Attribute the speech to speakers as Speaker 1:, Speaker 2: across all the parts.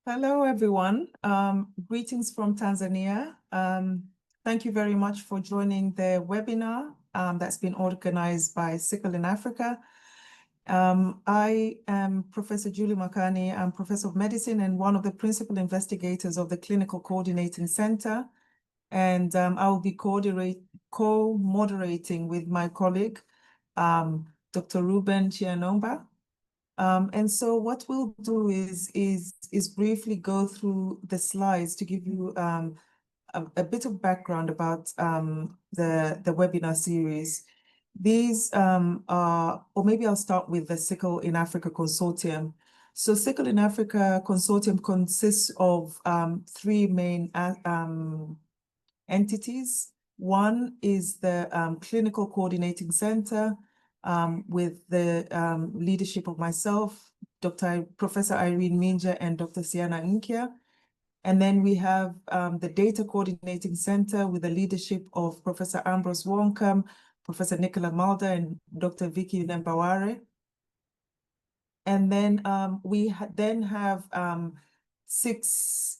Speaker 1: Hello, everyone. Greetings from Tanzania. Thank you very much for joining the webinar that's been organized by CickleInAfrica. I am Professor Julie Makani. I'm Professor of Medicine and one of the principal investigators of the Clinical Coordinating Center. And I will be co-moderating with my colleague, Dr. Reuben Chianumba. And so what we'll do is briefly go through the slides to give you a bit of background about the webinar series. These are, or maybe I'll start with the SickleInAfrica Consortium. So SickleInAfrica Consortium consists of three main entities. One is the Clinical Coordinating Center, with the leadership of myself, Professor Irene Minja and Dr. Siana Nkia. And then we have the Data Coordinating Center with the leadership of Professor Ambrose Wonkam, Professor Nicola Mulder, and Dr. Vicky Nembaware. And then we then have 6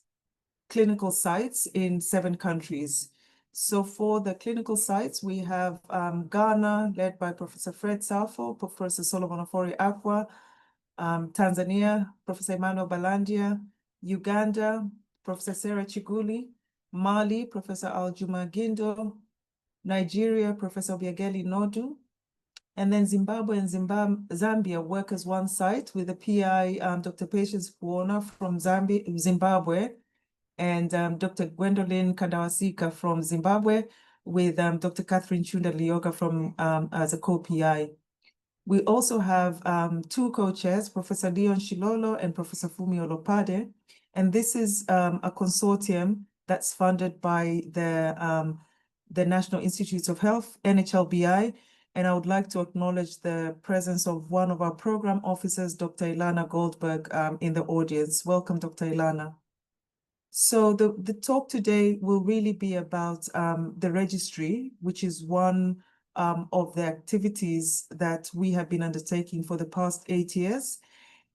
Speaker 1: clinical sites in 7 countries. So for the clinical sites, we have Ghana, led by Professor Fred Salfo, Professor Solomon Ofori Akwa, Tanzania, Professor Emmanuel Balandia, Uganda, Professor Sarah Chiguli, Mali, Professor Aljuma Gindo, Nigeria, Professor Biageli Nodu, and then Zimbabwe and Zambia work as one site with the PI, Dr. Patience Puona from Zimbabwe, and Dr. Gwendolyn Kandawasika from Zimbabwe, with Dr. Catherine Chunda Lioga from as a co-PI. We also have 2 co-chairs, Professor Leon Shilolo and Professor Fumi Olopade, and this is a consortium that's funded by the National Institutes of Health, NHLBI, and I would like to acknowledge the presence of one of our program officers, Dr. Ilana Goldberg, in the audience. Welcome, Dr. Ilana. So the talk today will really be about the registry, which is one of the activities that we have been undertaking for the past 8 years.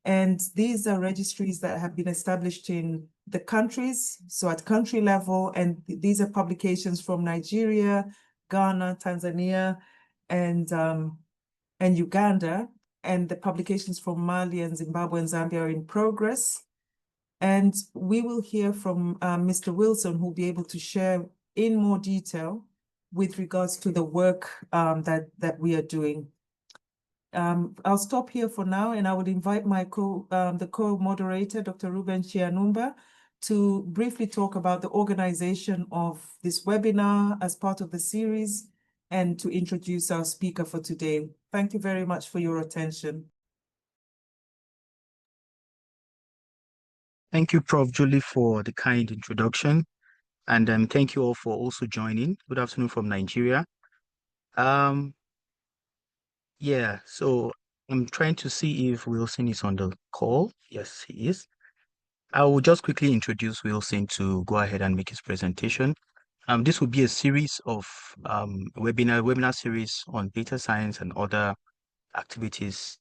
Speaker 1: And these are registries that have been established in the countries, so at country level, and these are publications from Nigeria, Ghana, Tanzania, and Uganda, and the publications from Mali and Zimbabwe and Zambia are in progress. And we will hear from Mr. Wilson, who will be able to share in more detail with regards to the work that we are doing. I'll stop here for now, and I would invite my the co-moderator, Dr. Reuben Chianumba, to briefly talk about the organization of this webinar as part of the series and to introduce our speaker for today. Thank you very much for your attention.
Speaker 2: Thank you, Prof. Julie, for the kind introduction. And thank you all for also joining. Good afternoon from Nigeria. Yeah, so I'm trying to see if Wilson is on the call. Yes, he is. I will just quickly introduce Wilson to go ahead and make his presentation. This will be a series of webinar series on data science and other activities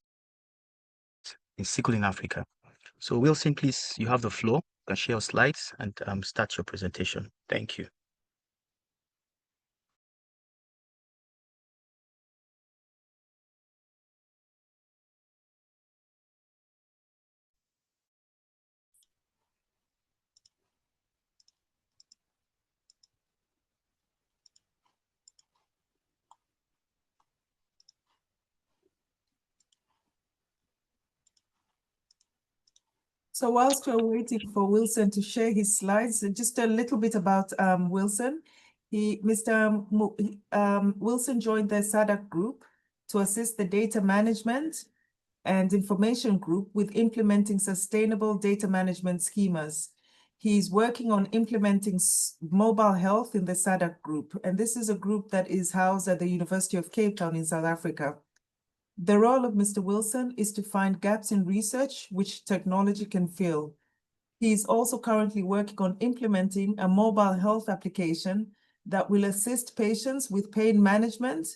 Speaker 2: in SickleInAfrica. So Wilson, please, you have the floor. You can share your slides and start your presentation. Thank you.
Speaker 1: So whilst we're waiting for Wilson to share his slides, just a little bit about Wilson. Wilson joined the SADaCC group to assist the data management and information group with implementing sustainable data management schemas. He's working on implementing mobile health in the SADaCC group, and this is a group that is housed at the University of Cape Town in South Africa. The role of Mr. Wilson is to find gaps in research which technology can fill. He is also currently working on implementing a mobile health application that will assist patients with pain management,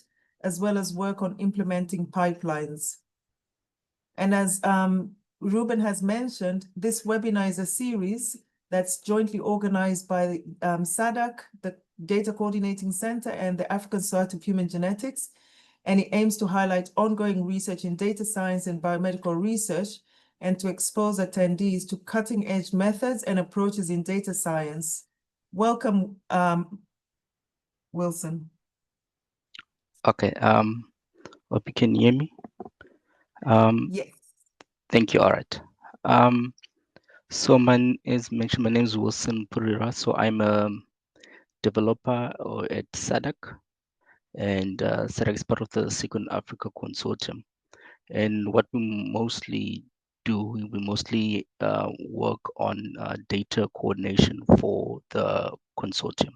Speaker 1: as well as work on implementing pipelines. And as Reuben has mentioned, this webinar is a series that's jointly organized by SADaCC, the Data Coordinating Center, and the African Society of Human Genetics. And it aims to highlight ongoing research in data science and biomedical research, and to expose attendees to cutting-edge methods and approaches in data science. Welcome, Wilson.
Speaker 3: Okay, hope you can hear me.
Speaker 1: Yes.
Speaker 3: Thank you. All right. So as mentioned, my name is Wilson Mupfururirwa. So I'm a developer at SADaCC, and SADaCC is part of the SickleInAfrica consortium. And what we mostly do, we mostly work on data coordination for the consortium.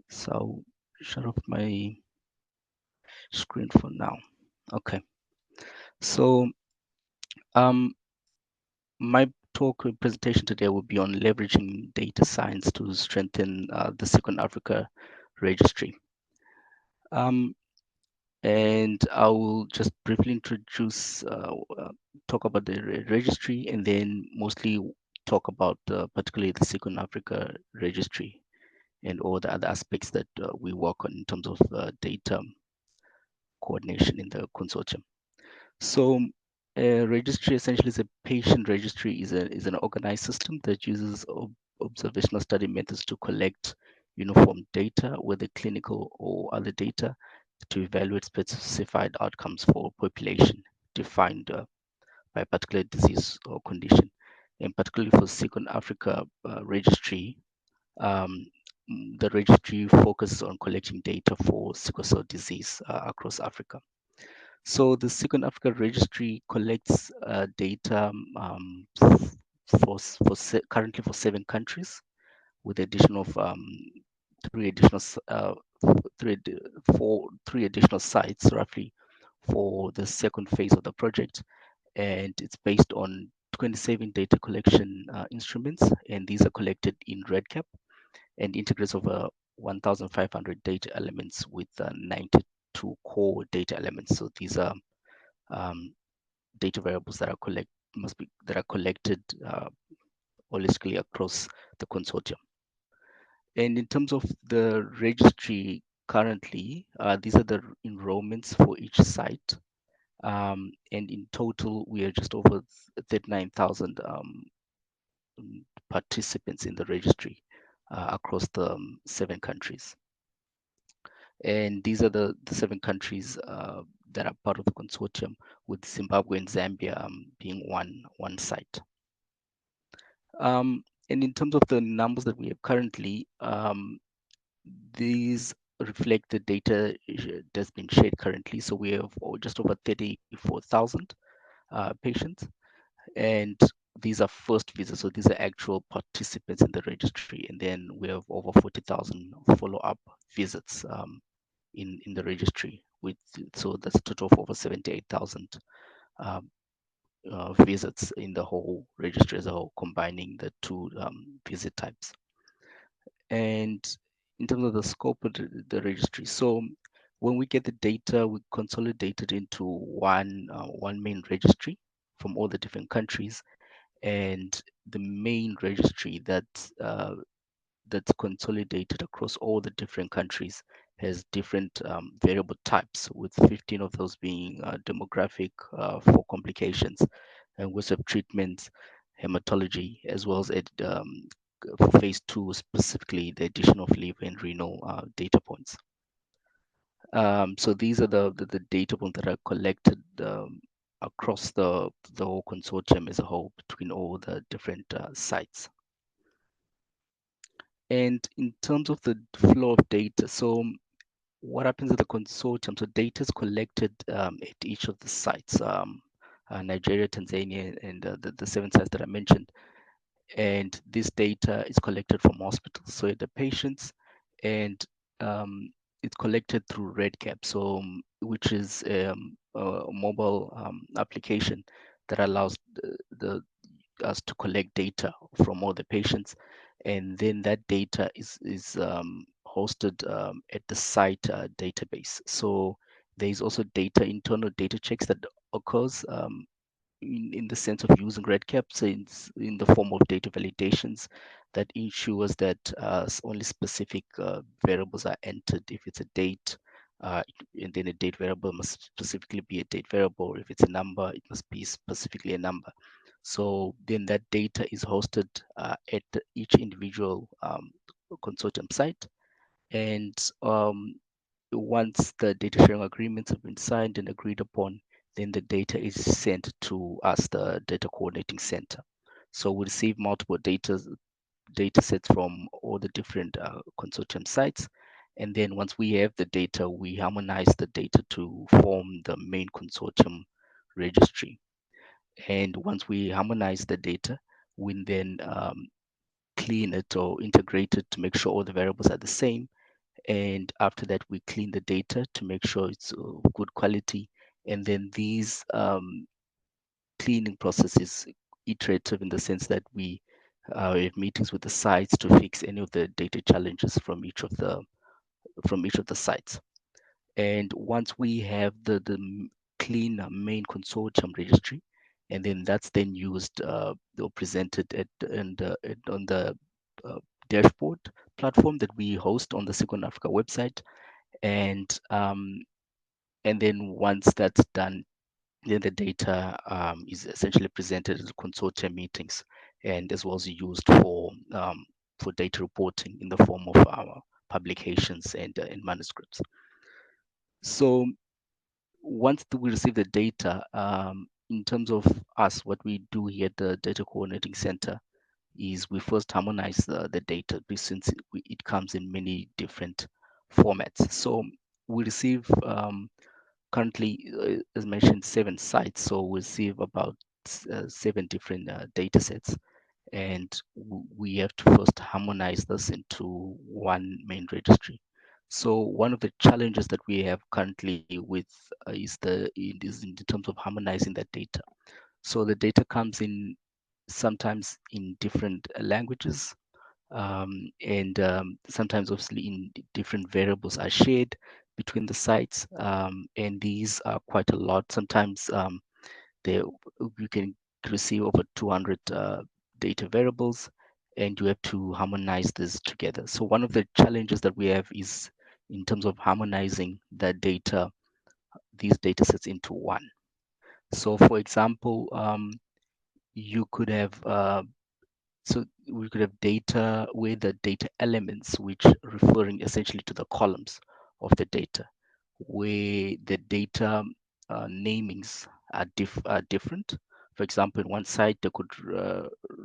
Speaker 3: So I'll shut off my screen for now. Okay. So my talk presentation today will be on leveraging data science to strengthen the SickleInAfrica registry. And I will just briefly introduce, talk about the registry, and then mostly talk about particularly the SickleInAfrica registry and all the other aspects that we work on in terms of data coordination in the consortium. So a registry essentially is a patient registry, is an organized system that uses observational study methods to collect uniform data, whether clinical or other data, to evaluate specified outcomes for population defined by a particular disease or condition. And particularly for SickleInAfrica registry, the registry focuses on collecting data for sickle cell disease across Africa. So the SickleInAfrica registry collects data currently for 7 countries, with the addition of 3 additional three additional sites roughly for the second phase of the project, and it's based on 27 data collection instruments, and these are collected in REDCap and integrates over 1,500 data elements with 92 core data elements. So these are data variables that are collected holistically across the consortium. And in terms of the registry currently, these are the enrollments for each site. And in total, we are just over 39,000 participants in the registry across the 7 countries. And these are the 7 countries that are part of the consortium, with Zimbabwe and Zambia being one site. And in terms of the numbers that we have currently, these reflect the data that's been shared currently. So we have just over 34,000 patients, and these are first visits. So these are actual participants in the registry, and then we have over 40,000 follow-up visits in the registry. So that's a total of over 78,000 visits in the whole registry as a whole, combining the 2 visit types. And in terms of the scope of the registry, so when we get the data, we consolidate it into one main registry from all the different countries, and the main registry that's consolidated across all the different countries has different variable types, with 15 of those being demographic for complications, and with of treatments, hematology, as well as for phase 2 specifically the addition of liver and renal data points. So these are the data points that are collected across the whole consortium as a whole between all the different sites. And in terms of the flow of data, so what happens at the consortium? So data is collected at each of the sites, Nigeria, Tanzania, and the 7 sites that I mentioned. And this data is collected from hospitals, so the patients, and it's collected through REDCap, so which is a mobile application that allows us to collect data from all the patients, and then that data is hosted at the site database. So there is also internal data checks that occurs in the sense of using red caps in the form of data validations that ensures that only specific variables are entered. If it's a date, and then a date variable must specifically be a date variable. If it's a number, it must be specifically a number. So then that data is hosted at each individual consortium site. And once the data sharing agreements have been signed and agreed upon, then the data is sent to us, the data coordinating center. So we receive multiple data sets from all the different consortium sites. And then once we have the data, we harmonize the data to form the main consortium registry. And once we harmonize the data, we then clean it or integrate it to make sure all the variables are the same. And after that, we clean the data to make sure it's of good quality. And then these cleaning process is iterative in the sense that we have meetings with the sites to fix any of the data challenges from each of the sites. And once we have the clean main consortium registry, and then that's then used or presented on the dashboard platform that we host on the SickleInAfrica website. And then once that's done, then the data is essentially presented at consortium meetings, and as well as used for data reporting in the form of our publications and manuscripts. So once we receive the data, in terms of us, what we do here at the Data Coordinating Center is we first harmonize the data, since it comes in many different formats. So we receive currently, as mentioned, 7 sites. So we receive about 7 different data sets. And we have to first harmonize this into one main registry. So one of the challenges that we have currently with is in terms of harmonizing that data. So the data comes in sometimes in different languages, and sometimes obviously in different variables are shared between the sites, and these are quite a lot. Sometimes you can receive over 200 data variables, and you have to harmonize this together. So one of the challenges that we have is in terms of harmonizing that data, these data sets into one. So for example, you could have so we could have data where the data elements, which referring essentially to the columns of the data, where the data namings are different. For example, in one site they could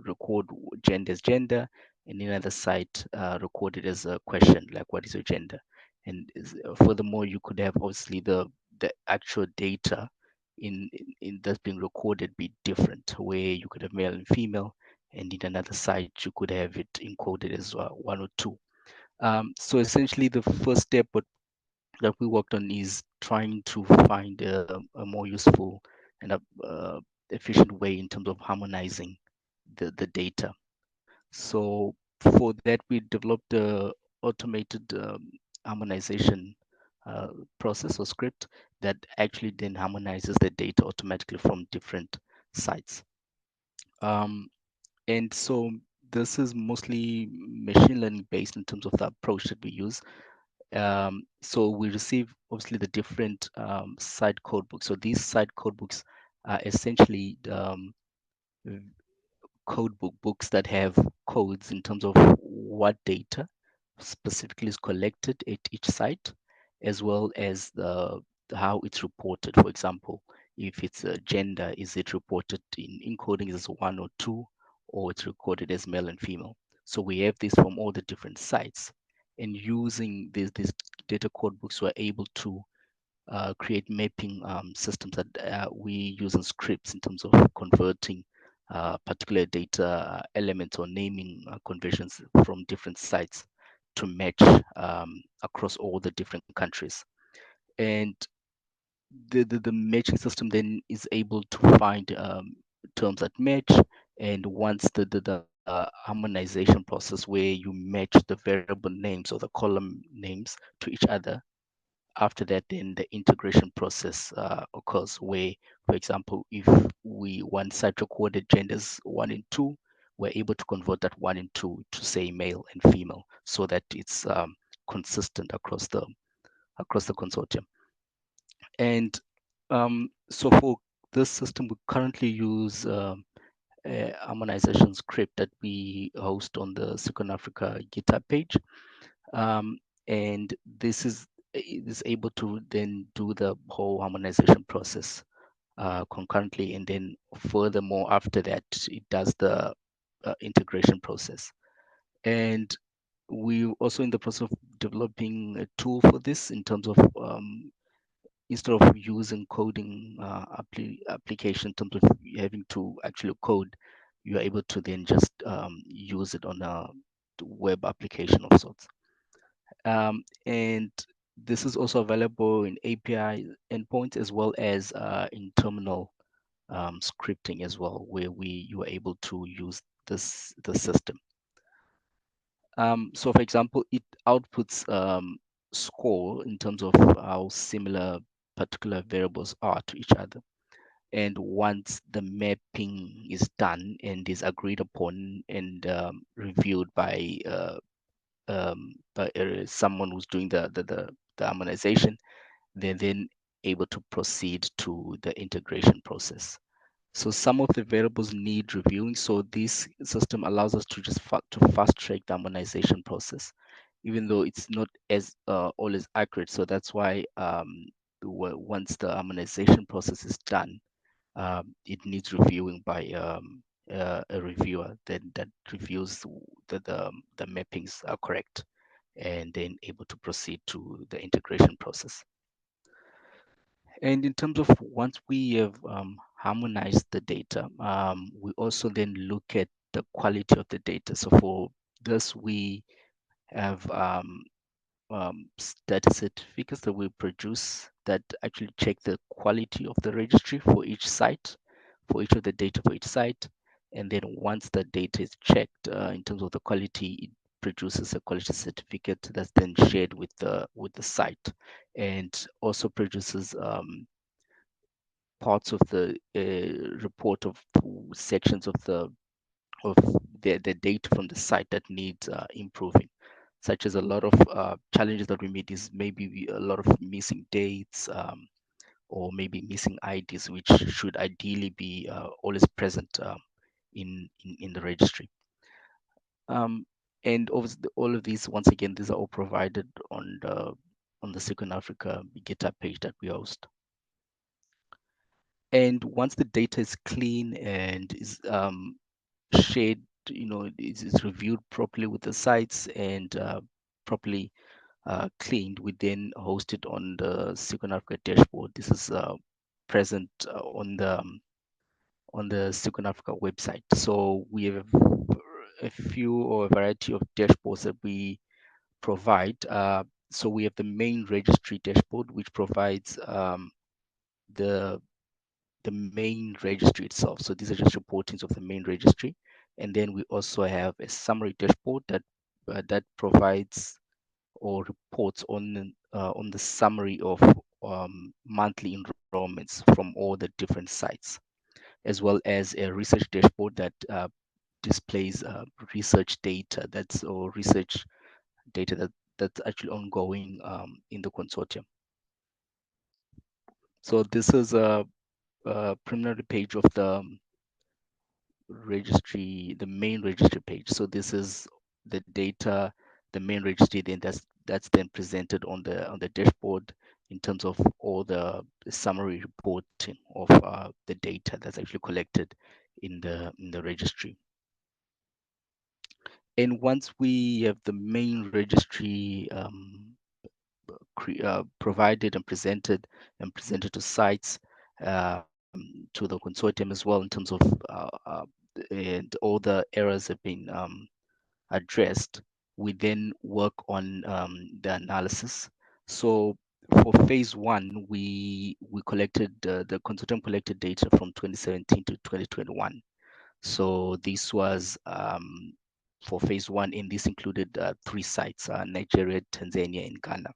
Speaker 3: record gender as gender, and in another site record it as a question, like what is your gender. And furthermore, you could have obviously the actual data in that's being recorded be different, where you could have male and female, and in another site you could have it encoded as 1 or 2. So essentially the first step that we worked on is trying to find a more useful and efficient way in terms of harmonizing the data. So for that, we developed a automated harmonization process or script that actually then harmonizes the data automatically from different sites. And so this is mostly machine learning based in terms of the approach that we use. So we receive obviously the different site codebooks. So these site codebooks are essentially books that have codes in terms of what data specifically is collected at each site, as well as how it's reported. For example, if it's a gender, is it reported in encoding as 1 or 2, or it's recorded as male and female? So we have this from all the different sites, and using these data code books, we're able to create mapping systems that we use in scripts in terms of converting particular data elements or naming conversions from different sites to match across all the different countries. And the matching system then is able to find terms that match. And once the harmonization process, where you match the variable names or the column names to each other, after that, then the integration process occurs where, for example, if we want site recorded genders 1 and 2, we're able to convert that 1 and 2 to say male and female so that it's consistent across the consortium. And so for this system, we currently use a harmonization script that we host on the SickleInAfrica GitHub page. And this is able to then do the whole harmonization process concurrently, and then furthermore after that it does the integration process. And we also in the process of developing a tool for this in terms of instead of using coding application in terms of having to actually code, you are able to then just use it on a web application of sorts. And this is also available in API endpoints as well as in terminal scripting as well, where you are able to use the system. So for example, it outputs score in terms of how similar particular variables are to each other. And once the mapping is done and is agreed upon and reviewed by someone who's doing the harmonization, they're then able to proceed to the integration process. So some of the variables need reviewing. So this system allows us to just fast track the harmonization process, even though it's not as always accurate. So that's why once the harmonization process is done, it needs reviewing by a reviewer that reviews that the mappings are correct, and then able to proceed to the integration process. And in terms of once we have harmonized the data, we also then look at the quality of the data. So for this, we have data certificates that we produce that actually check the quality of the registry for each site, for each of the data for each site. And then once the data is checked in terms of the quality, it produces a quality certificate that's then shared with the site, and also produces parts of the report of sections of the data from the site that needs improving, such as a lot of challenges that we meet is maybe a lot of missing dates, or maybe missing IDs, which should ideally be always present in the registry. And obviously, all of these, once again, these are all provided on the SickleInAfrica GitHub page that we host. And once the data is clean and is shared, is reviewed properly with the sites and properly cleaned, we then host it on the SickleInAfrica dashboard. This is present on the SickleInAfrica website. So we have a few or a variety of dashboards that we provide. So we have the main registry dashboard, which provides the main registry itself. So these are just reportings of the main registry. And then we also have a summary dashboard that provides or reports on the summary of monthly enrollments from all the different sites, as well as a research dashboard that displays research data research data that's actually ongoing in the consortium. So this is a preliminary page of the registry, the main registry page. So this is the data, the main registry, then that's then presented on the dashboard in terms of all the summary reporting of the data that's actually collected in the registry. And once we have the main registry provided and presented to sites, to the consortium as well, in terms of and all the errors have been addressed, we then work on the analysis. So for phase one, we collected the consortium collected data from 2017 to 2021. So this was for phase one, and this included 3 sites: Nigeria, Tanzania, and Ghana.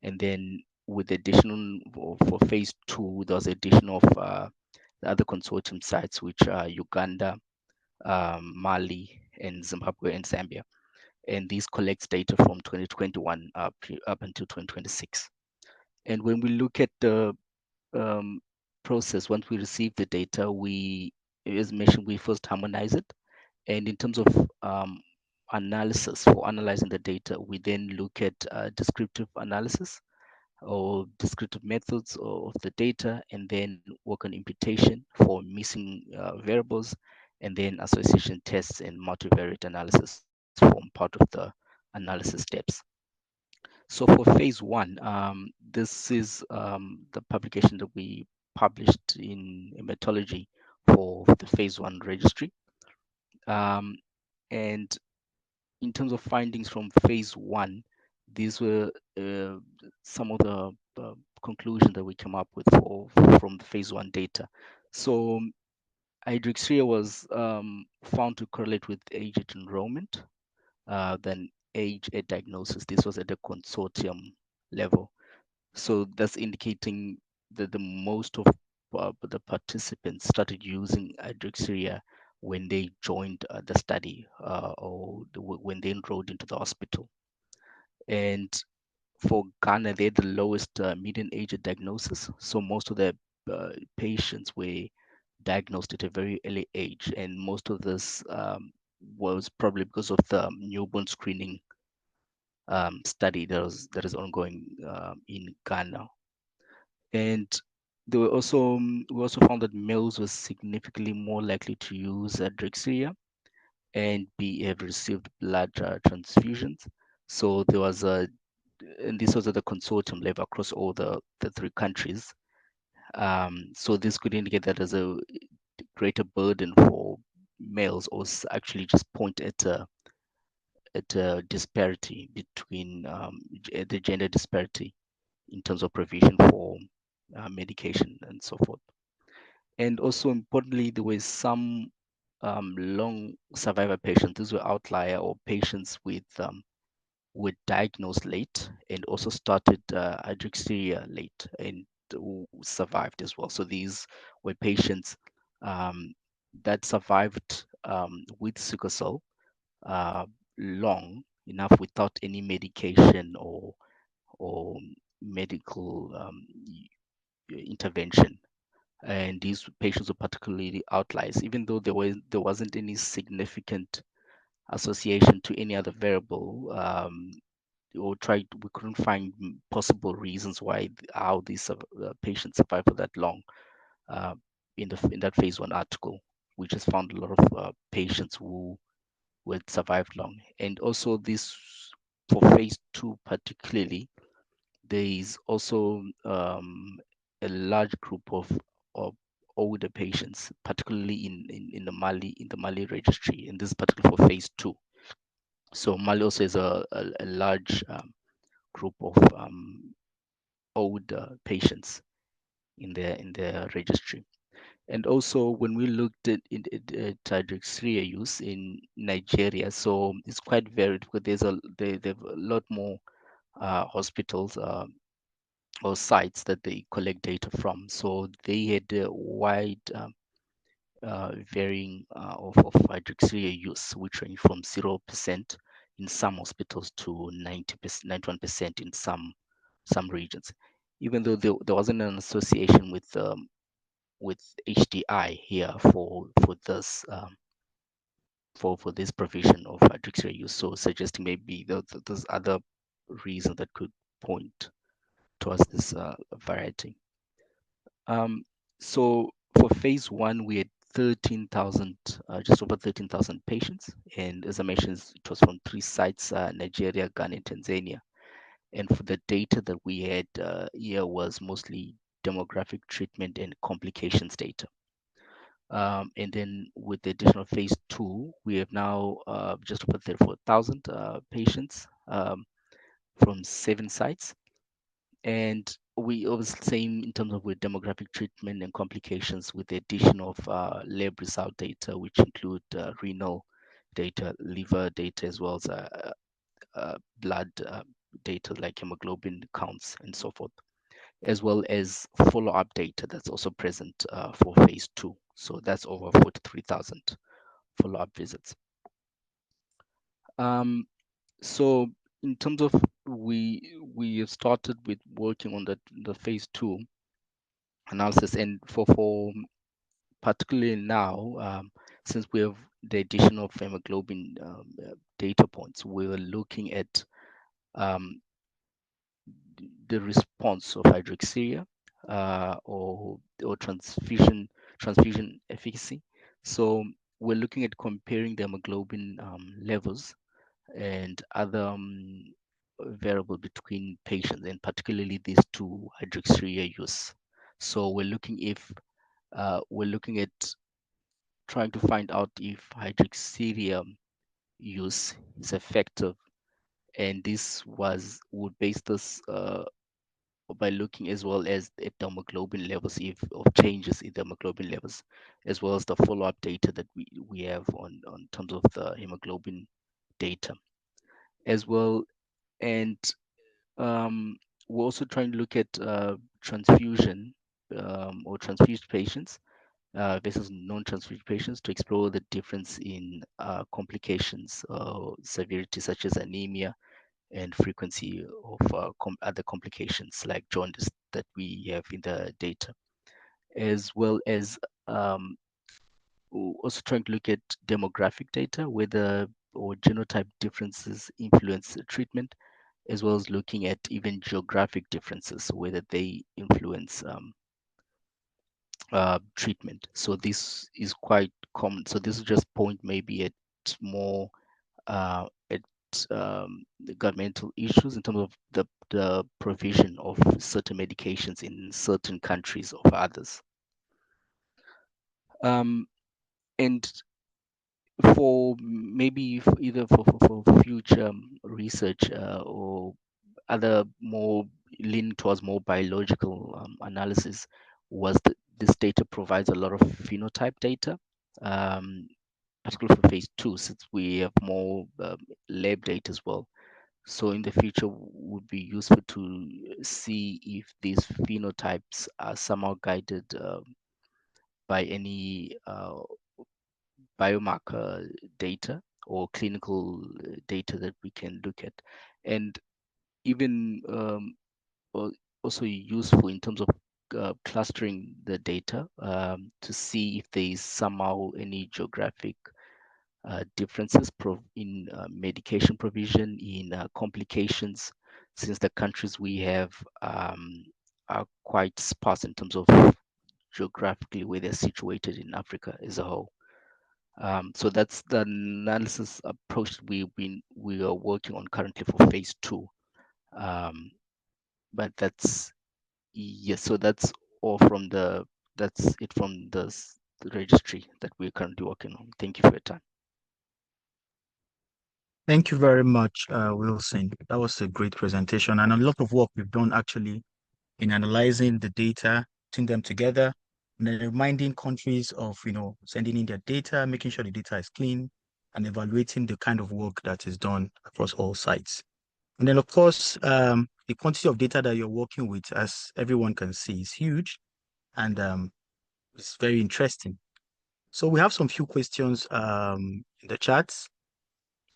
Speaker 3: And then with additional for phase 2, there was addition of the other consortium sites, which are Uganda, Mali, and Zimbabwe and Zambia. And these collects data from 2021 up until 2026. And when we look at the process, once we receive the data, we, as mentioned, we first harmonize it. And in terms of analysis, for analyzing the data, we then look at descriptive analysis or descriptive methods of the data, and then work on imputation for missing variables, and then association tests and multivariate analysis form part of the analysis steps. So for phase 1, this is the publication that we published in hematology for the phase 1 registry. And in terms of findings from phase 1, these were some of the conclusions that we came up with from the phase 1 data. So hydroxyurea was found to correlate with age at enrollment, then age at diagnosis. This was at the consortium level. So that's indicating that the most of the participants started using hydroxyurea when they joined the study or when they enrolled into the hospital. And for Ghana, they had the lowest median age at diagnosis. So most of the patients were diagnosed at a very early age, and most of this was probably because of the newborn screening study that is ongoing in Ghana. And there were also we also found that males were significantly more likely to use hydroxyurea and have received blood transfusions. So there was a, and this was at the consortium level across all the 3 countries. So this could indicate that there's a greater burden for males, or actually just point at a disparity between the gender disparity in terms of provision for medication and so forth. And also importantly, there were some long survivor patients. These were outlier or patients with were diagnosed late and also started hydroxyurea late and survived as well. So these were patients that survived with sickle cell long enough without any medication or medical intervention. And these patients were particularly outliers, even though there wasn't any significant association to any other variable, we couldn't find possible reasons why how these patients survive for that long. In that phase 1 article, we just found a lot of patients who would survive long. And also this for phase 2 particularly, there is also a large group of older patients, particularly in the Mali registry, and this is particularly for phase 2. So Mali also is a large group of older patients in the registry. And also when we looked at hydroxyurea use in Nigeria, so it's quite varied because there's a lot more hospitals or sites that they collect data from. So they had a wide varying of hydroxyurea use, which range from 0% in some hospitals to 90%, 91% in some regions. Even though there wasn't an association with HDI here for this for this provision of hydroxyurea use, so suggesting maybe there's other reasons that could point towards this variety. So for phase 1, we had 13,000, just over 13,000 patients, and as I mentioned, it was from 3 sites: Nigeria, Ghana, and Tanzania. And for the data that we had here was mostly demographic, treatment, and complications data. And then with the additional phase 2, we have now just over 34,000 patients from 7 sites. And we obviously same in terms of with demographic treatment and complications, with the addition of lab result data, which include renal data, liver data, as well as blood data like hemoglobin counts and so forth. as well as follow-up data that's also present for phase 2. So that's over 43,000 follow-up visits. So in terms of we have started with working on the phase 2 analysis, and for particularly now, since we have the addition of hemoglobin data points, we were looking at the response of hydroxyurea or transfusion efficacy. So we're looking at comparing the hemoglobin levels and other variable between patients, and particularly these two hydroxyurea use. So we're looking at trying to find out if hydroxyurea use is effective, and this would base this by looking as well as at the hemoglobin levels, if of changes in the hemoglobin levels, as well as the follow-up data that we have on terms of the hemoglobin data as well. And we're also trying to look at transfusion or transfused patients versus non-transfused patients to explore the difference in complications or severity, such as anemia and frequency of other complications like jaundice that we have in the data, as well as also trying to look at demographic data, whether or genotype differences influence treatment, as well as looking at even geographic differences, whether they influence treatment. So this is quite common. So this is just point maybe at more at the governmental issues in terms of the provision of certain medications in certain countries of others. And for maybe either for future research or other more leaning towards more biological analysis, was that this data provides a lot of phenotype data, particularly for phase 2, since we have more lab data as well. So in the future, would be useful to see if these phenotypes are somehow guided by any biomarker data or clinical data that we can look at, and even also useful in terms of clustering the data to see if there is somehow any geographic differences in medication provision, in complications, since the countries we have are quite sparse in terms of geographically where they're situated in Africa as a whole. So that's the analysis approach we are working on currently for phase 2. But that's so that's all from that's it from the registry that we're currently working on. Thank you for your time.
Speaker 2: Thank you very much, Wilson. That was a great presentation, and a lot of work we've done actually in analyzing the data, putting them together, and then reminding countries of, sending in their data, making sure the data is clean, and evaluating the kind of work that is done across all sites. And then, of course, the quantity of data that you're working with, as everyone can see, is huge, and it's very interesting. So we have some few questions in the chats,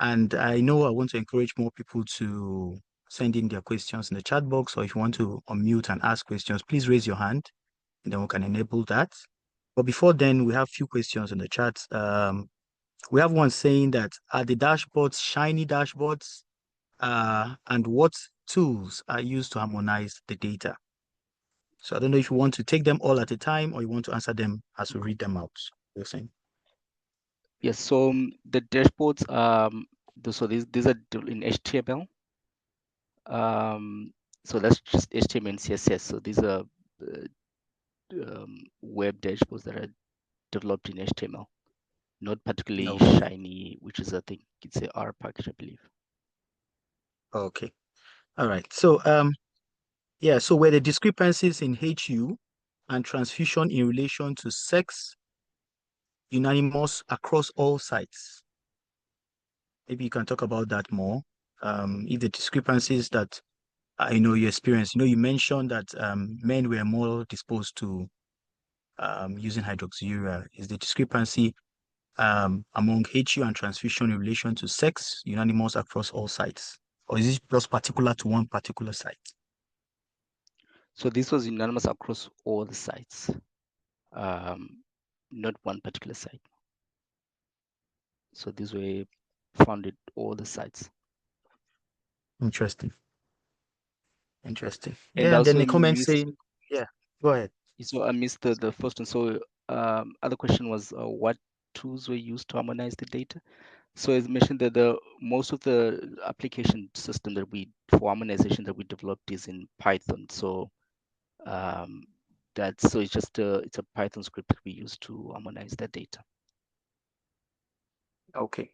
Speaker 2: and I know I want to encourage more people to send in their questions in the chat box, or if you want to unmute and ask questions, please raise your hand, and then we can enable that. But before then, we have a few questions in the chat. We have one saying that, are the dashboards shiny dashboards? And what tools are used to harmonize the data? So I don't know if you want to take them all at a time, or you want to answer them as we read them out. You're saying?
Speaker 3: Yes, so the dashboards, so these are in HTML. So that's just HTML and CSS. So these are web dashboards that are developed in HTML, not particularly shiny, which is, I think it's a R package, I believe.
Speaker 2: Okay. All right. So yeah, so were the discrepancies in HU and transfusion in relation to sex unanimous across all sites? Maybe you can talk about that more. If the discrepancies that your experience. You mentioned that men were more disposed to using hydroxyurea. Is the discrepancy among HU and transfusion in relation to sex unanimous across all sites? Or is it just particular to one particular site?
Speaker 3: So this was unanimous across all the sites, not one particular site. So these were found at all the sites.
Speaker 2: Interesting. Interesting.
Speaker 3: And
Speaker 2: Yeah, and then
Speaker 3: also
Speaker 2: the comment
Speaker 3: missed,
Speaker 2: saying, yeah, go ahead.
Speaker 3: so I missed the first one. So other question was what tools were used to harmonize the data? So as mentioned, that the most of the application system that for harmonization that we developed is in Python. So it's just it's a Python script that we use to harmonize that data.
Speaker 2: Okay.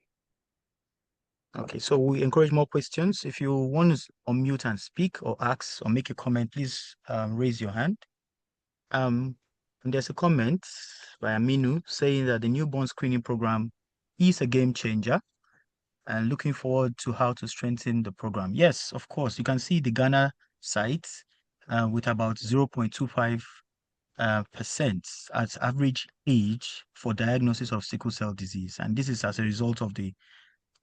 Speaker 2: Okay, so we encourage more questions. If you want to unmute and speak or ask or make a comment, please raise your hand. And there's a comment by Aminu saying that the newborn screening program is a game changer and looking forward to how to strengthen the program. Yes, of course. You can see the Ghana site with about 0.25% as average age for diagnosis of sickle cell disease. And this is as a result of the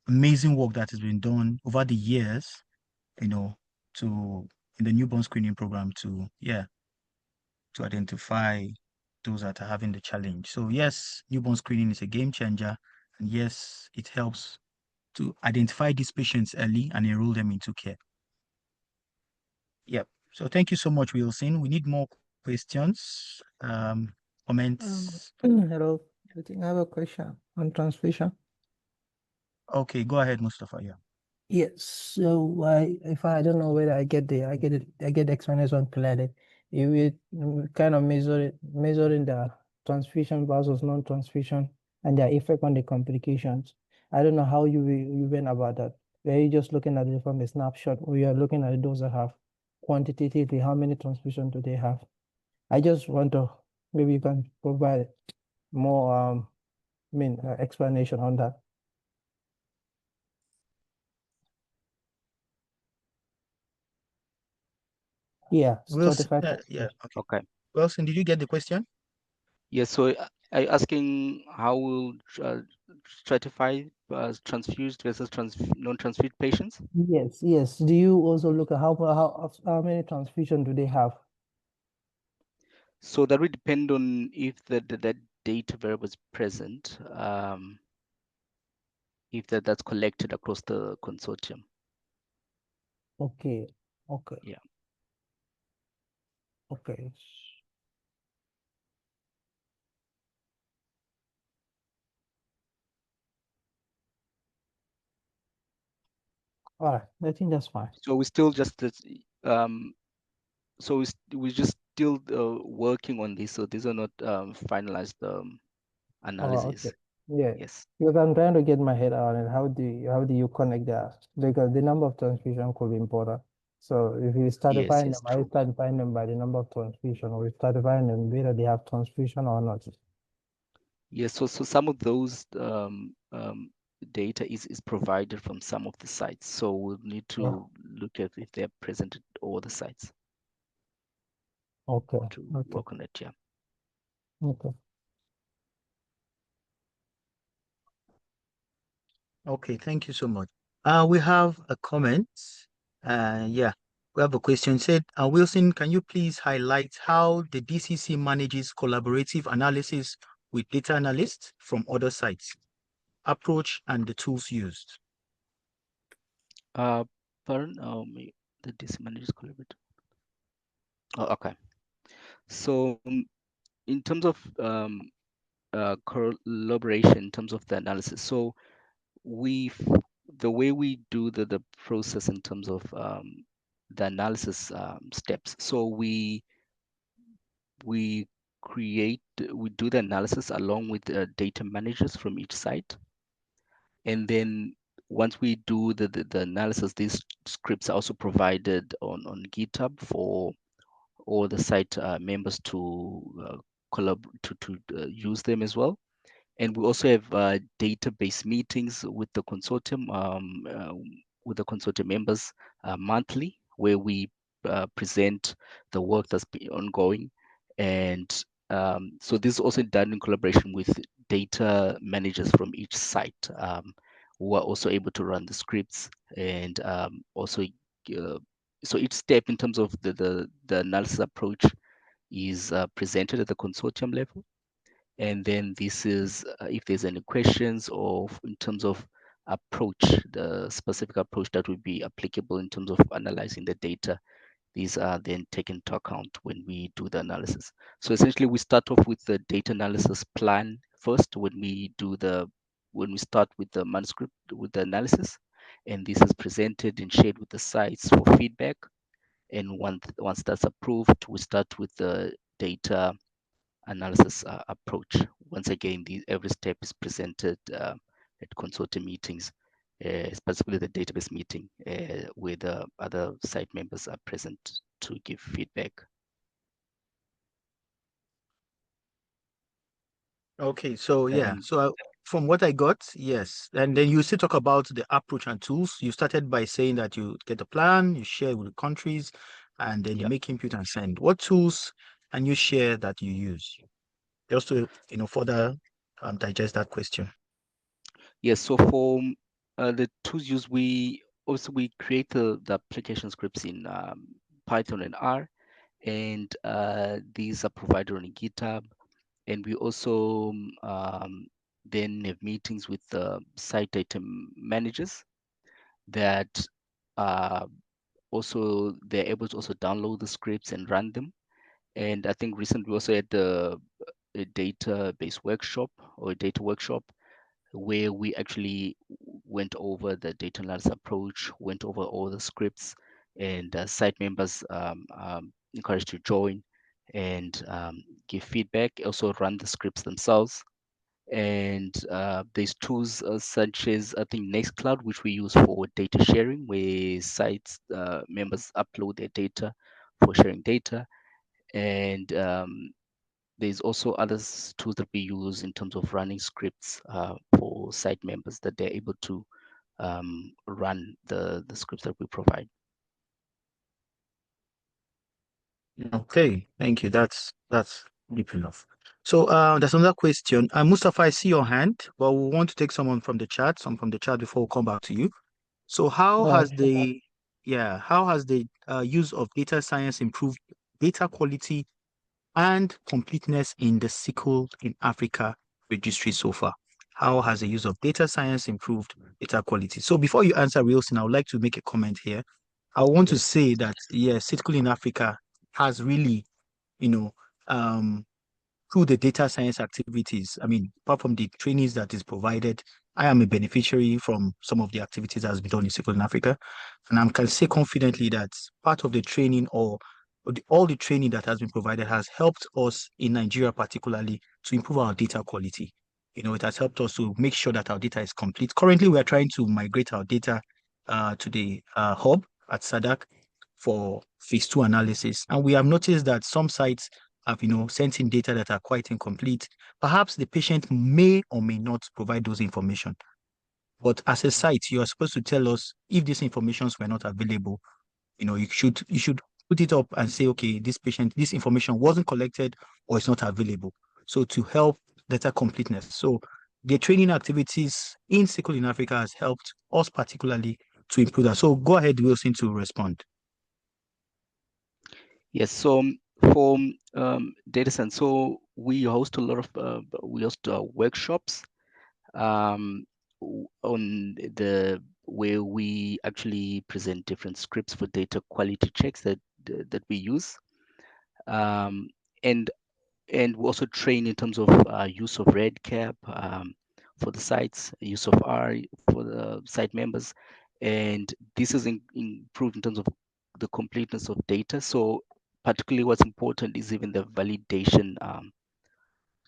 Speaker 2: amazing work that has been done over the years, in the newborn screening program to identify those that are having the challenge. So yes, newborn screening is a game changer. And yes, it helps to identify these patients early and enroll them into care. Yep. So thank you so much, Wilson. We need more questions, comments.
Speaker 4: Hello, I think I have a question on transfusion.
Speaker 2: Okay, go ahead, Mustafa. Yeah.
Speaker 4: Yes, so if I don't know whether I get the explanation clearly. You will kind of measuring the transfusion versus non-transfusion and their effect on the complications. I don't know how you went about that. Were you just looking at it from a snapshot, or you are looking at those that have quantitatively how many transfusion do they have? I just want to maybe you can provide more explanation on that. Yeah,
Speaker 2: Wilson,
Speaker 4: 25%.
Speaker 2: yeah. Okay.
Speaker 3: Okay.
Speaker 2: Wilson, did you get the question?
Speaker 3: Yeah. So are you asking how we'll stratify transfused versus non-transfused patients?
Speaker 4: Yes, yes. Do you also look at how many transfusion do they have?
Speaker 3: So that will depend on if that data variable is present, if that's collected across the consortium.
Speaker 4: Okay, okay,
Speaker 3: Yeah.
Speaker 4: okay. All right, I think that's fine.
Speaker 3: So we still just so we just still working on this. So these are not finalized
Speaker 4: Oh,
Speaker 3: analysis.
Speaker 4: okay. Yeah,
Speaker 3: Yes.
Speaker 4: because I'm trying to get my head around it. How do you connect that? Because the number of transfusion could be important. So if you
Speaker 3: Yes.
Speaker 4: stratifying
Speaker 3: Yes.
Speaker 4: them, I
Speaker 3: True.
Speaker 4: stratifying them by the number of transfusion, or you stratifying them whether they have transfusion or not.
Speaker 3: Yes. So some of those data is provided from some of the sites. So we'll need
Speaker 4: Oh,
Speaker 3: to look at if they're present at all the sites
Speaker 4: okay,
Speaker 3: to
Speaker 4: okay,
Speaker 3: work on it. Yeah.
Speaker 4: okay.
Speaker 2: Okay, thank you so much. We have a comment. Yeah, we have a question. Said, Wilson, can you please highlight how the DCC manages collaborative analysis with data analysts from other sites, approach and the tools used?
Speaker 3: Pardon, the DC managers collaborate. Oh, okay. So in terms of collaboration, in terms of the analysis, so the way we do the process in terms of the analysis steps. So we do the analysis along with data managers from each site, and then once we do the analysis, these scripts are also provided on GitHub for all the site members to use them as well. And we also have database meetings with the consortium members monthly, where we present the work that's been ongoing. And so this is also done in collaboration with data managers from each site, who are also able to run the scripts. And also, so each step in terms of the analysis approach is presented at the consortium level. And then this is if there's any questions, or in terms of approach, the specific approach that would be applicable in terms of analyzing the data, these are then taken into account when we do the analysis. So essentially, we start off with the data analysis plan first when we start with the manuscript, with the analysis, and this is presented and shared with the sites for feedback. And once that's approved, we start with the data analysis approach. Once again, every step is presented at consortium meetings, specifically the database meeting, where the other site members are present to give feedback.
Speaker 2: Okay, so yeah, so from what I got, yes. And then you still talk about the approach and tools. You started by saying that you get a plan, you share with the countries, and then you make input and send. What tools can you share that you use? Just to further digest that question.
Speaker 3: Yes, so for the tools used, we create the application scripts in Python and R, and these are provided on GitHub. And we also then have meetings with the site data managers that also they're able to also download the scripts and run them. And I think recently we also had a database workshop, or a data workshop, where we actually went over the data analysis approach, went over all the scripts, and site members encouraged to join and give feedback, also run the scripts themselves. And there's tools such as, I think, Nextcloud, which we use for data sharing, where sites members upload their data for sharing data. And there's also other tools that we use in terms of running scripts for site members, that they're able to run the scripts that we provide.
Speaker 2: Okay, thank you. That's deep enough. So there's another question. Mustafa, I see your hand, but we want to take some from the chat before we come back to you. So how has the use of data science improved data quality and completeness in the SickleInAfrica registry so far? How has the use of data science improved data quality? So before you answer, Wilson, I would like to make a comment here. I want to say that, yes, SickleInAfrica has really, through the data science activities, I mean, apart from the trainings that is provided, I am a beneficiary from some of the activities that has been done in SickleInAfrica. And I can say confidently that part of the training, or all the training that has been provided, has helped us in Nigeria particularly to improve our data quality. It has helped us to make sure that our data is complete. Currently, we are trying to migrate our data to the hub at SADaCC for phase 2 analysis. And we have noticed that some sites have, sent in data that are quite incomplete. Perhaps the patient may or may not provide those information. But as a site, you are supposed to tell us if these informations were not available. You should put it up and say, okay, this information wasn't collected or it's not available. So to help data completeness. So the training activities in SickleInAfrica has helped us particularly to improve that. So go ahead, Wilson, to respond.
Speaker 3: Yes, so for data science, so we host a lot of workshops on where we actually present different scripts for data quality checks that we use, and we also train in terms of use of REDCap for the sites, use of R for the site members, and this is improved in terms of the completeness of data. So particularly what's important is even the validation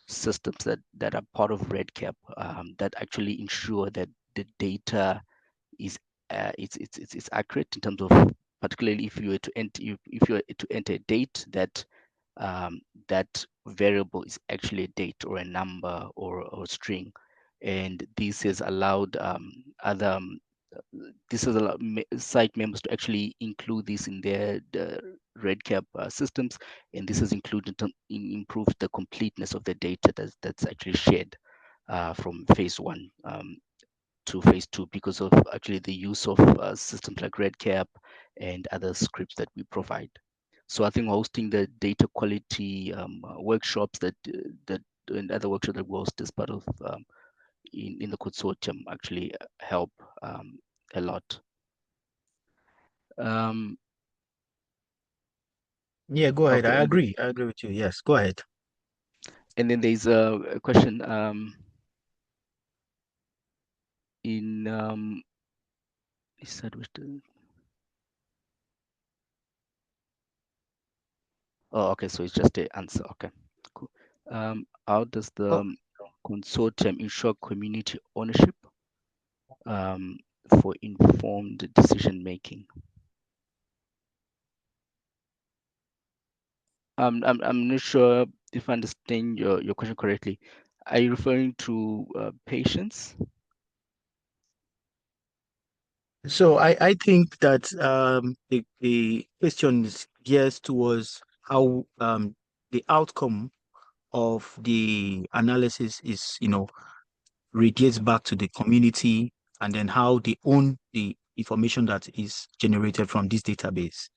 Speaker 3: systems that are part of REDCap that actually ensure that the data is it's accurate in terms of, particularly if you were to enter a date, that that variable is actually a date or a number or a string. And this has allowed this has allowed site members to actually include this in their REDCap systems, and this has improved the completeness of the data that's actually shared from phase 1 to phase 2 because of actually the use of systems like REDCap and other scripts that we provide. So I think hosting the data quality workshops and other workshops that we host as part of in the consortium actually help a lot.
Speaker 2: Yeah, go ahead.
Speaker 3: Okay,
Speaker 2: I agree with you. Yes, go ahead.
Speaker 3: and then there's a question is that which the, oh, okay, so it's just the answer. Okay, cool. How does the consortium ensure community ownership for informed decision making? I'm not sure if I understand your question correctly. Are you referring to patients?
Speaker 2: So I think that the question is geared towards how the outcome of the analysis is, radiates back to the community, and then how they own the information that is generated from this database.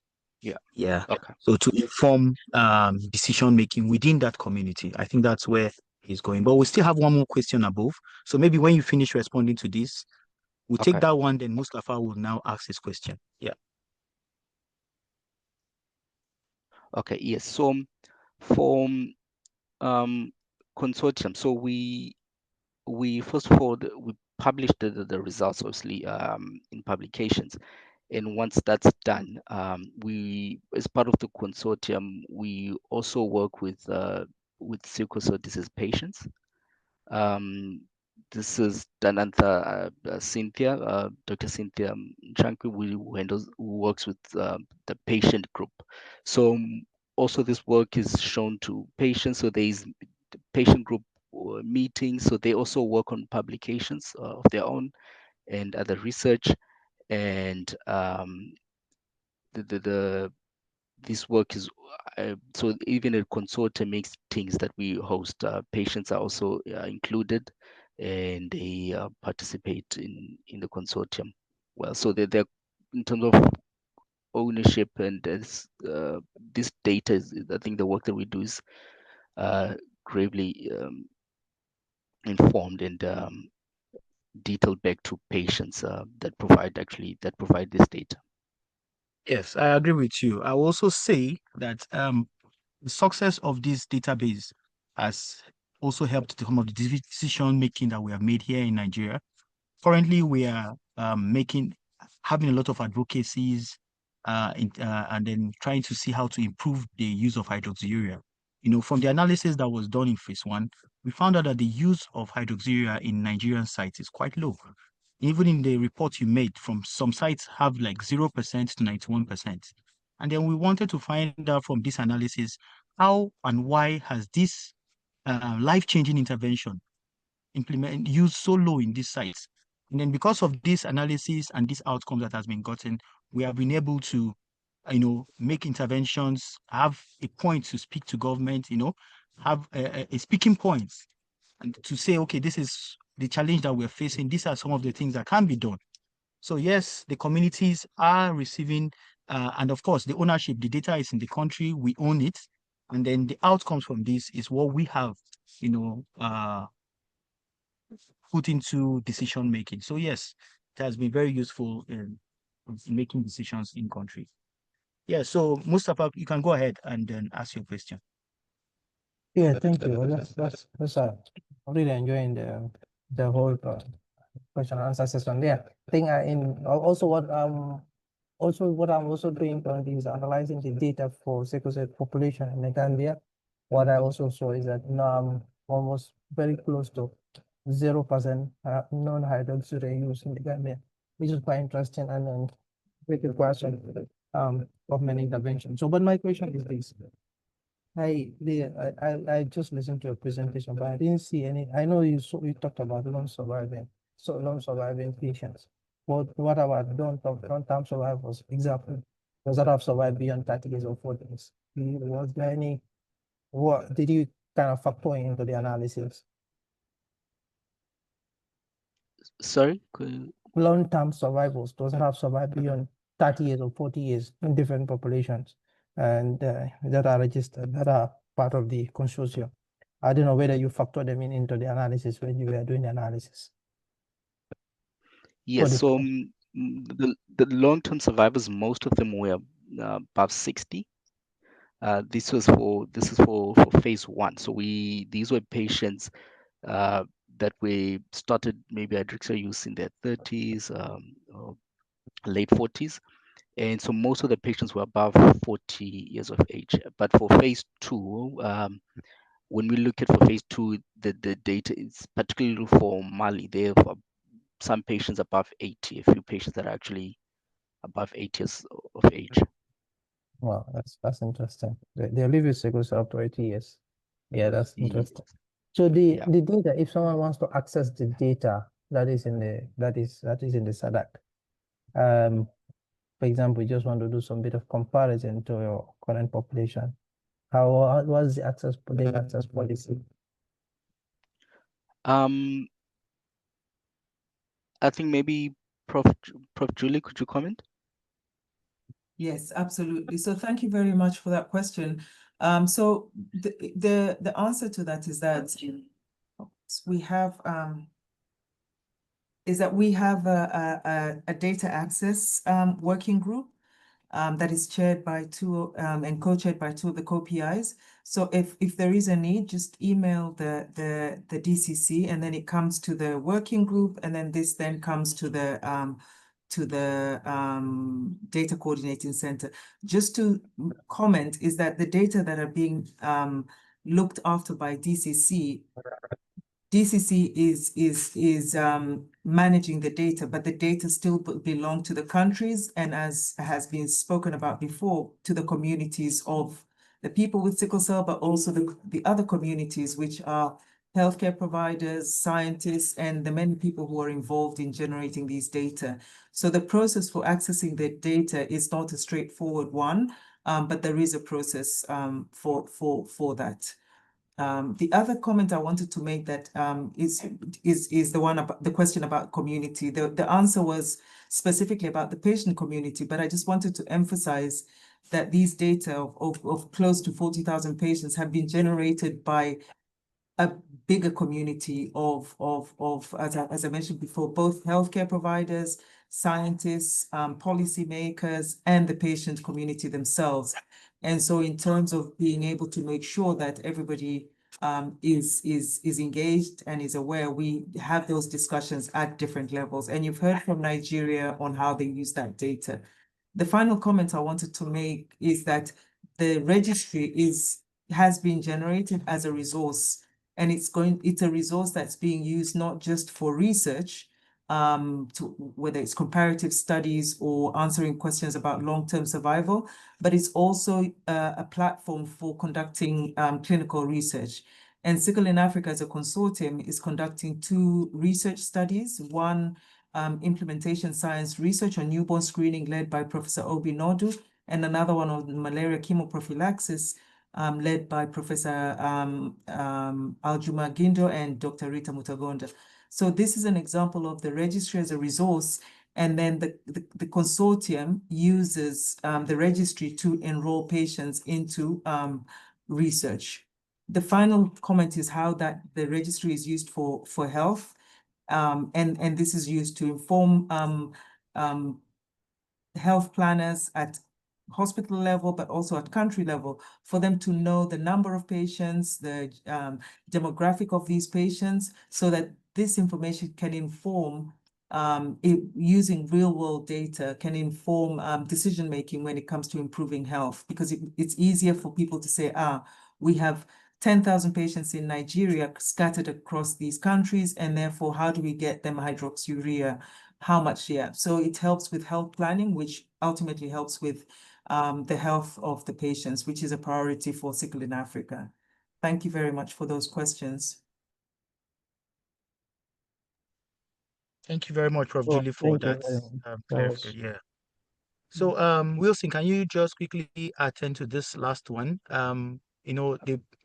Speaker 2: Yeah.
Speaker 3: Okay.
Speaker 2: So to inform decision making within that community, I think that's where he's going. But we still have one more question above. So maybe when you finish responding to this, we'll take that one. Then Mustafa will now ask his question. Yeah.
Speaker 3: Okay. Yes. So for consortium, so we first of all we publish the results obviously in publications. And once that's done, we, as part of the consortium, we also work with sickle cell disease patients. This is done under Cynthia, Dr. Cynthia Chankwi, who works with the patient group. So also this work is shown to patients. So there is the patient group meetings. So they also work on publications of their own and other research. And this work is so even a consortium makes things that we host. Patients are also included, and they participate in the consortium. Well, so they're in terms of ownership and this data is, I think the work that we do is gravely informed and detailed back to patients that provide this data.
Speaker 2: Yes, I agree with you. I will also say that the success of this database has also helped some of the decision making that we have made here in Nigeria. Currently, we are having a lot of advocacies and then trying to see how to improve the use of hydroxyurea. From the analysis that was done in phase 1, we found out that the use of hydroxyurea in Nigerian sites is quite low. Even in the report you made, from some sites have like 0% to 91%. And then we wanted to find out from this analysis, how and why has this life-changing intervention used so low in these sites? And then because of this analysis and this outcome that has been gotten, we have been able to, make interventions, have a point to speak to government, have a speaking point, and to say, okay, this is the challenge that we're facing. These are some of the things that can be done. So yes, the communities are receiving, and of course, the ownership, the data is in the country, we own it. And then the outcomes from this is what we have, put into decision making. So yes, it has been very useful in making decisions in country. Yeah, so Mustafa, you can go ahead and then ask your question.
Speaker 4: Yeah, thank you. That's I'm really enjoying the whole question and answer session. Yeah, I think also what I'm also doing currently is analyzing the data for sickle cell population in the Gambia. What I also saw is that I'm almost very close to 0% non-hydroxyurea use in the Gambia, which is quite interesting and then very question government intervention. So, but my question is this. I just listened to a presentation, but I didn't see any. I know you talked about non-surviving patients, what about long-term survivors? Example, those that have survived beyond 30 years or 40 years. Was there any, what did you kind of factor into the analysis?
Speaker 3: Sorry?
Speaker 4: Long-term survivors, those that have survived beyond 30 years or 40 years in different populations and that are registered, that are part of the consortium. I don't know whether you factor them into the analysis when you were doing the analysis.
Speaker 3: Yes, so the long-term survivors, most of them were above 60. This is for phase 1. So these were patients that we started maybe hydroxyurea use in their 30s or late 40s. And so most of the patients were above 40 years of age. But for phase 2, when we look at for phase 2, the data is particularly for Mali. They have some patients above 80, a few patients that are actually above 8 years of age.
Speaker 4: Wow, that's interesting. They live with sickle cell up to 80 years. Yeah, that's interesting. So the data, if someone wants to access the data that is in the in the SADaCC, for example, you just want to do some bit of comparison to your current population, what's the data access policy?
Speaker 3: I think maybe Prof. Julie, could you comment?
Speaker 1: Yes, absolutely. So thank you very much for that question. So the answer to that is that we have a data access working group that is chaired by two and co-chaired by two of the co-PIs. So if there is a need, just email the DCC, and then it comes to the working group, and then this then comes to the data coordinating center. Just to comment is that the data that are being looked after by DCC is managing the data, but the data still belong to the countries, and as has been spoken about before, to the communities of the people with sickle cell, but also the other communities, which are healthcare providers, scientists, and the many people who are involved in generating these data. So the process for accessing the data is not a straightforward one, but there is a process for that. The other comment I wanted to make that is the one about the question about community. The answer was specifically about the patient community, but I just wanted to emphasize that these data of close to 40,000 patients have been generated by a bigger community of as I mentioned before, both healthcare providers, scientists, policymakers, and the patient community themselves. And so in terms of being able to make sure that everybody is engaged and is aware, we have those discussions at different levels. And you've heard from Nigeria on how they use that data. The final comment I wanted to make is that the registry has been generated as a resource, and it's a resource that's being used not just for research, whether it's comparative studies or answering questions about long-term survival, but it's also a platform for conducting clinical research. And SickleInAfrica as a consortium is conducting 2 research studies, one implementation science research on newborn screening led by Professor Obi Nodu, and another one on malaria chemoprophylaxis led by Professor Aljuma Gindo and Dr. Rita Mutagonda. So this is an example of the registry as a resource, and then the consortium uses the registry to enroll patients into research. The final comment is how that the registry is used for health, and this is used to inform health planners at hospital level, but also at country level, for them to know the number of patients, the demographic of these patients, so that this information can inform, using real world data, can inform decision-making when it comes to improving health, because it's easier for people to say, we have 10,000 patients in Nigeria scattered across these countries, and therefore, how do we get them hydroxyurea? How much? Yeah. So it helps with health planning, which ultimately helps with the health of the patients, which is a priority for SickleInAfrica. Thank you very much for those questions.
Speaker 2: Thank you very much, Prof.
Speaker 4: Oh,
Speaker 2: Julie, for
Speaker 4: thank you
Speaker 2: that
Speaker 4: very much. That
Speaker 2: clarification.
Speaker 4: was
Speaker 2: Yeah. So, Wilson, can you just quickly attend to this last one? The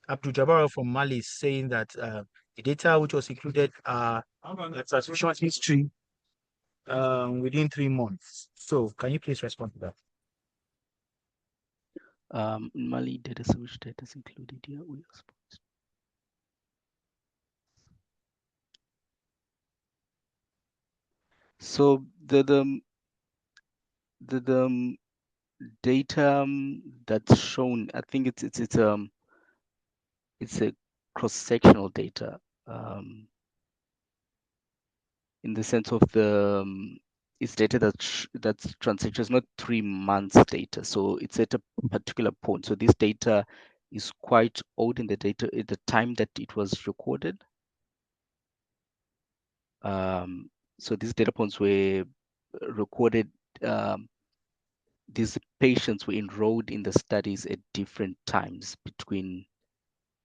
Speaker 2: Abdul Jabbar from Mali is saying that the data which was included are transmission history within 3 months. So, can you please respond to that?
Speaker 3: In Mali data, so which data is included here? We are supposed. So the data that's shown, I think it's a cross-sectional data in the sense of the it's data that's transactions, not 3 months data. So it's at a particular point. So this data is quite old in the data at the time that it was recorded. So these data points were recorded. These patients were enrolled in the studies at different times between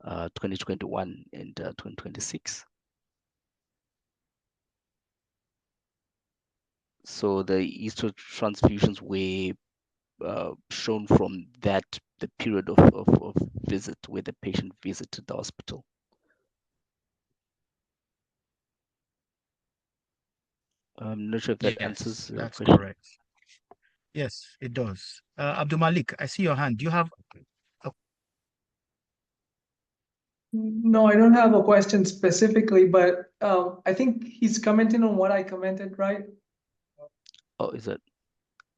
Speaker 3: 2021 and 2026. So the history transfusions were shown from the period of visit where the patient visited the hospital. I'm not sure if that answers your
Speaker 2: That's
Speaker 3: question.
Speaker 2: correct. Yes, it does. Abdul Malik, I see your hand. Do you have
Speaker 5: No, I don't have a question specifically, but I think he's commenting on what I commented, right?
Speaker 3: Oh, is that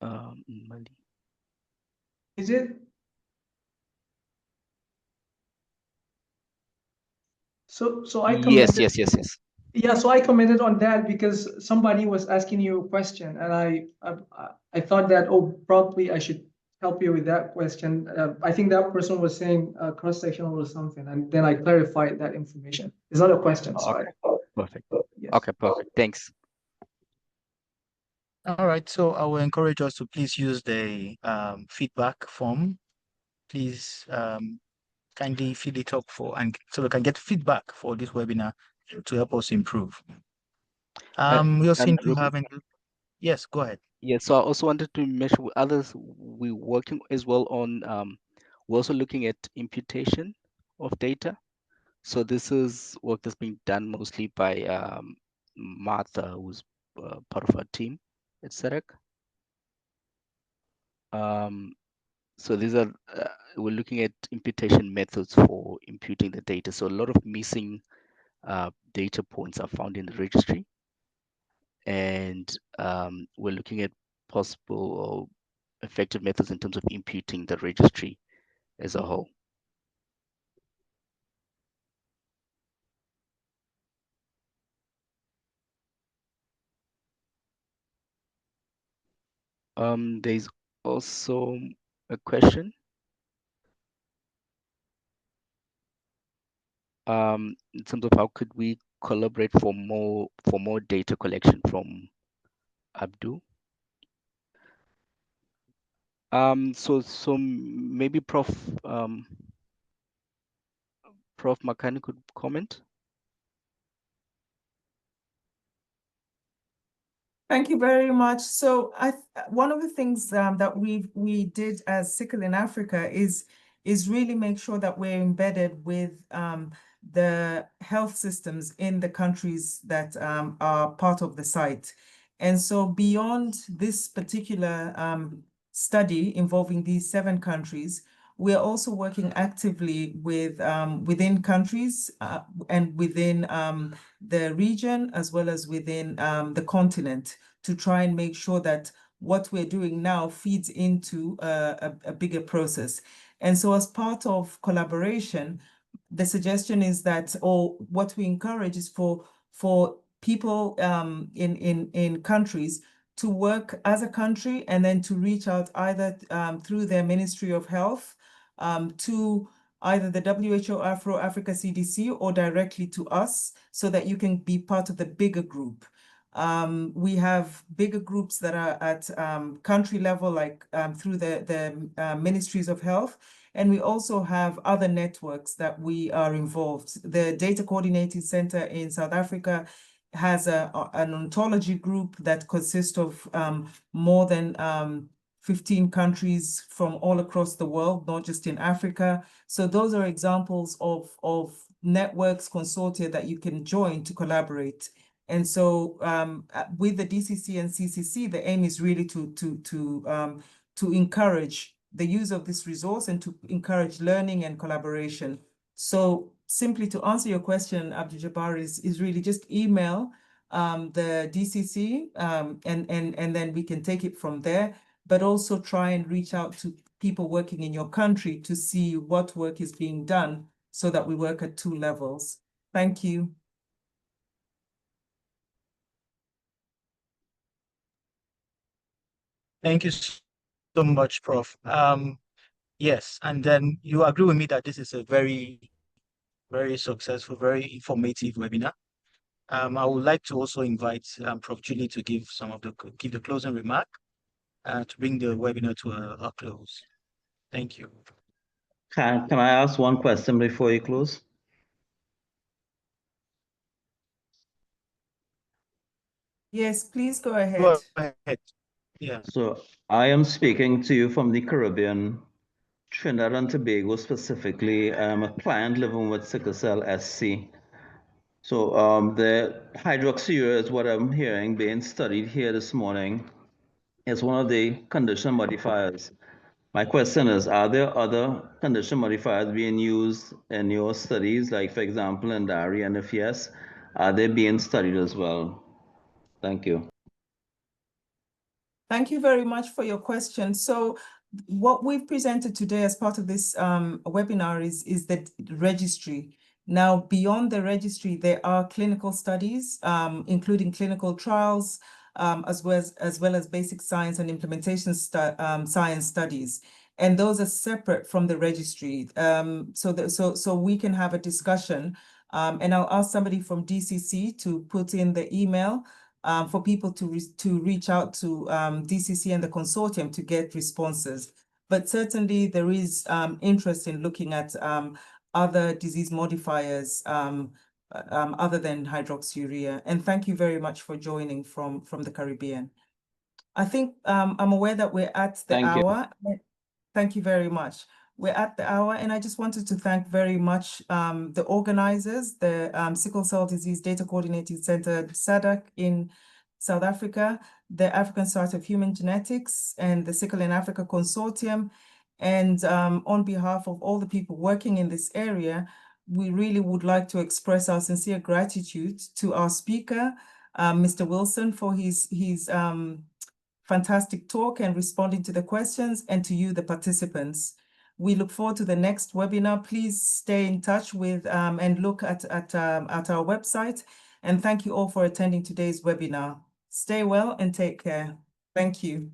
Speaker 3: Mali?
Speaker 5: Is it? So I commented.
Speaker 3: Yes.
Speaker 5: Yeah, so I commented on that because somebody was asking you a question, and I thought that, oh, probably I should help you with that question. I think that person was saying cross-sectional or something, and then I clarified that information. It's not a question, so
Speaker 3: Okay. Perfect.
Speaker 5: yes.
Speaker 3: Okay, perfect. Thanks.
Speaker 2: All right, so I will encourage us to please use the feedback form. Please kindly fill it up so we can get feedback for this webinar to help us improve. We'll see if you have any. Yes, go ahead.
Speaker 3: Yes, so I also wanted to mention with others, we're working as well on, we're also looking at imputation of data. So this is work that's being done mostly by Martha, who's part of our team at SADaCC. So these are, we're looking at imputation methods for imputing the data. So a lot of missing data points are found in the registry. And we're looking at possible or effective methods in terms of imputing the registry as a whole. There's also a question in terms of how could we collaborate for more data collection from Abdul. So maybe Prof Makani could comment.
Speaker 1: Thank you very much. So one of the things that we did as CickleInAfrica is really make sure that we're embedded with the health systems in the countries that are part of the site. And so beyond this particular study involving these 7 countries, we're also working actively with within countries and within the region as well as within the continent to try and make sure that what we're doing now feeds into a bigger process. And so as part of collaboration, the suggestion is that, or what we encourage is for people in countries to work as a country and then to reach out either through their Ministry of Health to either the WHO Africa CDC or directly to us so that you can be part of the bigger group. We have bigger groups that are at country level, like through the Ministries of Health. And we also have other networks that we are involved. The Data Coordinating Center in South Africa has an ontology group that consists of more than 15 countries from all across the world, not just in Africa. So those are examples of networks, consortia that you can join to collaborate. And so with the DCC and CCC, the aim is really to encourage the use of this resource and to encourage learning and collaboration. So simply to answer your question, Abdul Jabbar, is really just email the DCC and then we can take it from there, but also try and reach out to people working in your country to see what work is being done so that we work at 2 levels. Thank you.
Speaker 2: Thank you so much, Prof. Yes, and then you agree with me that this is a very, very successful, very informative webinar. I would like to also invite Prof. Julie to give the closing remark to bring the webinar to a close. Thank you.
Speaker 6: Can I ask one question before you close?
Speaker 1: Yes, please go ahead.
Speaker 2: Go ahead. Yeah.
Speaker 6: So I am speaking to you from the Caribbean, Trinidad and Tobago specifically. I'm a client living with sickle cell SC. So the hydroxyurea is what I'm hearing being studied here this morning. It's one of the condition modifiers. My question is, are there other condition modifiers being used in your studies, like for example in dairy, and if yes, are they being studied as well? Thank you.
Speaker 1: Thank you very much for your question. So what we've presented today as part of this webinar is the registry. Now, beyond the registry, there are clinical studies, including clinical trials, as well as basic science and implementation science studies. And those are separate from the registry. So we can have a discussion. And I'll ask somebody from DCC to put in the email for people to reach out to DCC and the consortium to get responses. But certainly there is interest in looking at other disease modifiers other than hydroxyurea. And thank you very much for joining from the Caribbean. I think I'm aware that we're at the hour. Thank you very much. We're at the hour, and I just wanted to thank very much the organizers, the Sickle Cell Disease Data Coordinating Center, SADaCC in South Africa, the African Society of Human Genetics, and the CickleInAfrica Consortium. And on behalf of all the people working in this area, we really would like to express our sincere gratitude to our speaker, Mr. Wilson, for his fantastic talk and responding to the questions, and to you, the participants. We look forward to the next webinar. Please stay in touch with and look at our website. And thank you all for attending today's webinar. Stay well and take care. Thank you.